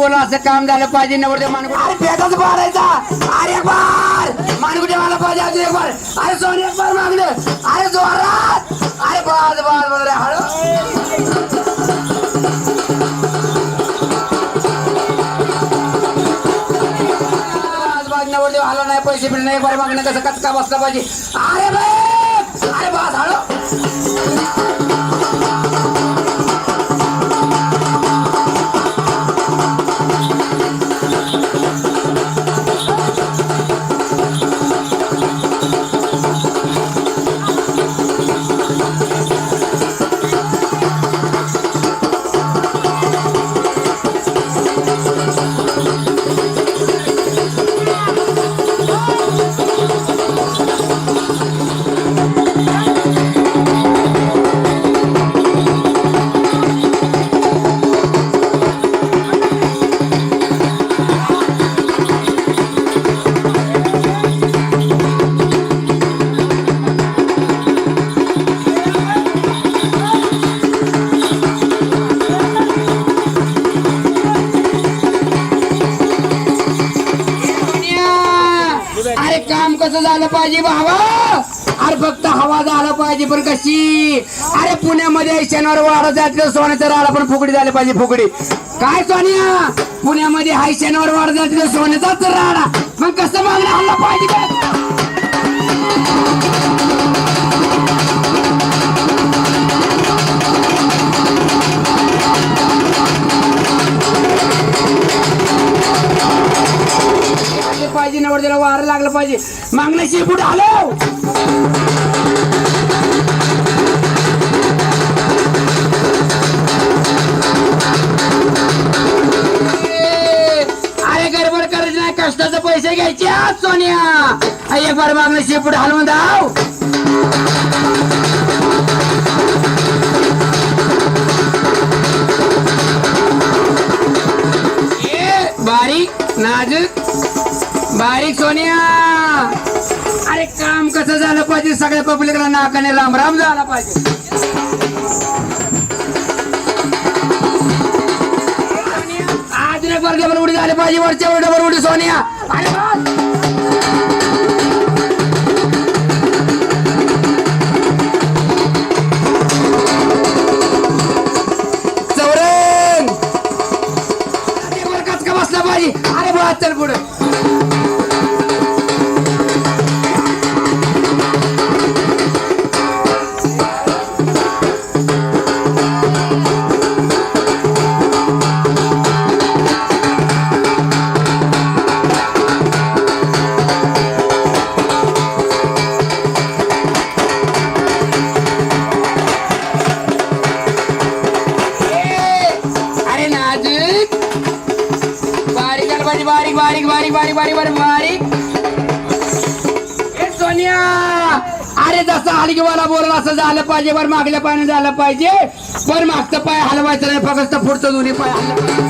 बोलून असं काम झालं पाहिजे नवरदेव मानकुटे. अरे पेटाच पाडायचा. अरे एक बार मानकुटे मला पाहिजे अजून एक बार. अरे सोनी एक बार मागणं. अरे जोरात. अरे बाज बाज बाज रे हळू. नवरदेव आला नाही पैसे पण नाही बार मागणं कसं कचका बसला पाहिजे. अरे बाय अरे बाज हळू. अरे काम कसं झालं पाहिजे बाबा. अरे फक्त हवा झालं पाहिजे पण कशी. अरे पुण्यामध्ये शनिवार वाडा जातलं सोन्याचं राडा पण फुगडी झाली पाहिजे. फुगडी काय सोनिया पुण्यामध्ये हाय शनिवार वाडा जातलं सोन्याचाच राडा मग कसं मागणं आलं पाहिजे काय. पाहिजे नवरदेवाला वारं लागलं पाहिजे. मागणं शेपूट आलो. अरे गडबड करायची नाही. कष्टाचे पैसे घ्यायचे आज सोनिया. एक बार मागणं शेपूट हलवून धाव. बारीक नाजूक बारीक सोनिया. अरे काम कसं झालं पाहिजे. सगळ्या पब्लिकला नाकाने राम राम झाला पाहिजे. आज एक बार डबल उडी झाली पाहिजे. वरच्या डबल उडी सोनिया. अरे चौरंग कचका बसला पाहिजे. अरे बा चल पुढे. बारीक बारीक बारीक बारीक बारीक बारीक बारीक. ए सोनिया अरे जसं हलगीवाला बोलला असं झालं पाहिजे. बर मागल्या पायाने झालं पाहिजे. बर मागचं पाय हलवायचं नाही फक्त पुढचं दोन्ही पाय हलवायचं.